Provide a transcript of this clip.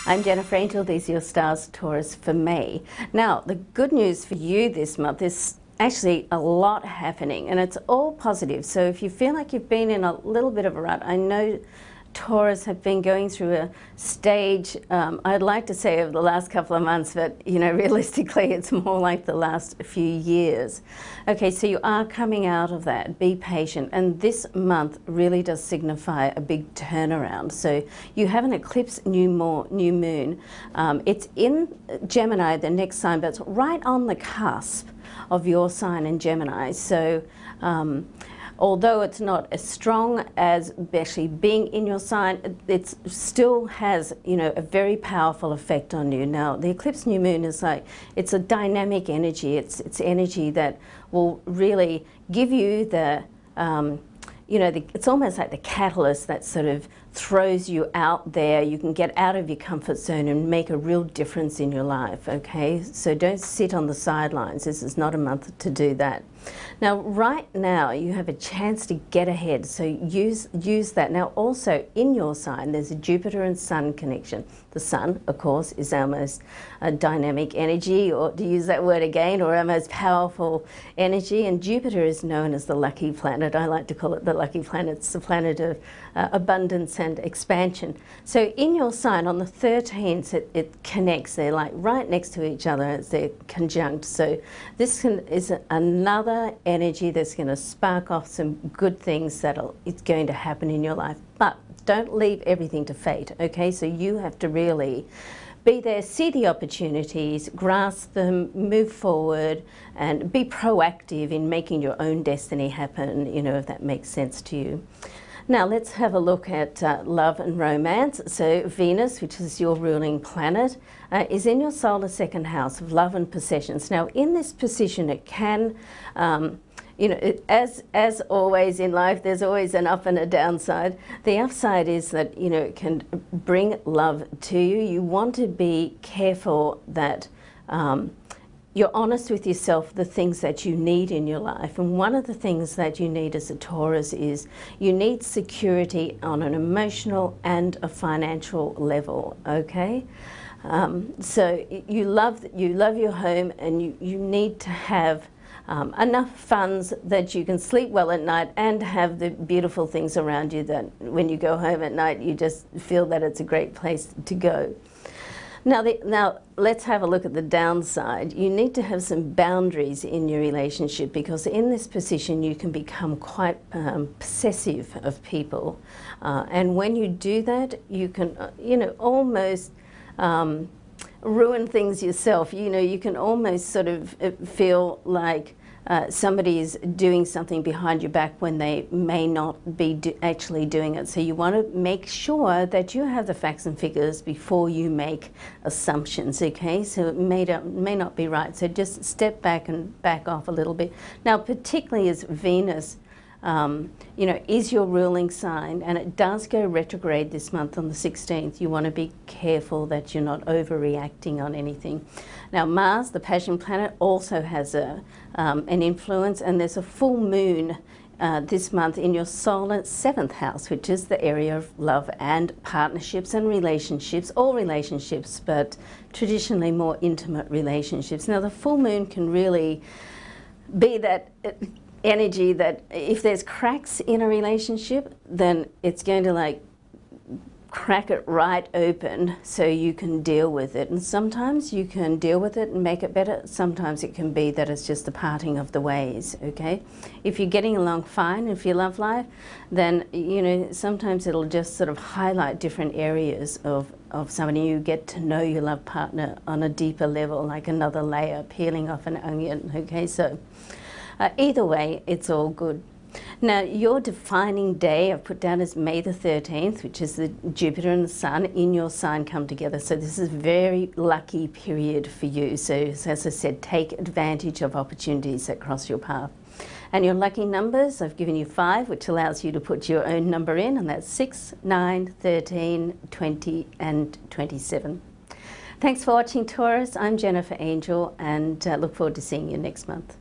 I'm Jennifer Angel. These are your stars, Taurus, for May. Now, the good news for you this month is actually a lot happening, and it's all positive. So if you feel like you've been in a little bit of a rut, I know Taurus have been going through a stage, I'd like to say over the last couple of months, but realistically it's more like the last few years. Okay, so you are coming out of that. Be patient, and this month really does signify a big turnaround. So you have an eclipse new moon. It's in Gemini, the next sign, but it's right on the cusp of your sign in Gemini. So although it's not as strong as actually being in your sign, it still has, a very powerful effect on you. Now, the eclipse new moon is like, it's a dynamic energy. It's energy that will really give you the, it's almost like the catalyst that sort of throws you out there. You can get out of your comfort zone and make a real difference in your life, okay? So don't sit on the sidelines. This is not a month to do that. Now, right now, you have a chance to get ahead, so use that. Now, also, in your sign, there's a Jupiter and Sun connection. The Sun, of course, is our most dynamic energy, or to use that word again, or our most powerful energy, and Jupiter is known as the lucky planet. I like to call it the lucky planet. It's the planet of abundance and expansion. So in your sign, on the 13th, it connects. They're like right next to each other as they're conjunct. So this is another energy that's going to spark off some good things it's going to happen in your life. But don't leave everything to fate, okay? So you have to really be there, see the opportunities, grasp them, move forward, and be proactive in making your own destiny happen, if that makes sense to you. Now let's have a look at love and romance. So Venus, which is your ruling planet, is in your solar second house of love and possessions. Now in this position it can, as always in life, there's always an up and a downside. The upside is that, it can bring love to you. You want to be careful that you're honest with yourself, the things that you need in your life. And one of the things that you need as a Taurus is you need security on an emotional and a financial level, okay? So you love your home, and you need to have enough funds that you can sleep well at night and have the beautiful things around you that when you go home at night, you just feel that it's a great place to go. Now let's have a look at the downside. You need to have some boundaries in your relationship, because in this position you can become quite possessive of people. And when you do that, you can, almost ruin things yourself. You can almost sort of feel like somebody is doing something behind your back when they may not be actually doing it. So you want to make sure that you have the facts and figures before you make assumptions, okay? So it may not be right. So just step back and back off a little bit. Now, particularly as Venus, is your ruling sign, and it does go retrograde this month on the 16th. You want to be careful that you're not overreacting on anything. Now, Mars, the passion planet, also has an influence, and there's a full moon this month in your solar 7th house, which is the area of love and partnerships and relationships, all relationships, but traditionally more intimate relationships. Now, the full moon can really be that energy that if there's cracks in a relationship, then it's going to crack it right open so you can deal with it. And sometimes you can deal with it and make it better. Sometimes it can be that it's just the parting of the ways, okay? If you're getting along fine, if you love life, then, sometimes it'll just sort of highlight different areas of somebody. You get to know your love partner on a deeper level, like another layer peeling off an onion, okay? So either way, it's all good. Now, your defining day I've put down is May the 13th, which is the Jupiter and the Sun in your sign come together. So this is a very lucky period for you. So as I said, take advantage of opportunities that cross your path. And your lucky numbers, I've given you 5, which allows you to put your own number in, and that's 6, 9, 13, 20, and 27. Thanks for watching, Taurus. I'm Jennifer Angel, and look forward to seeing you next month.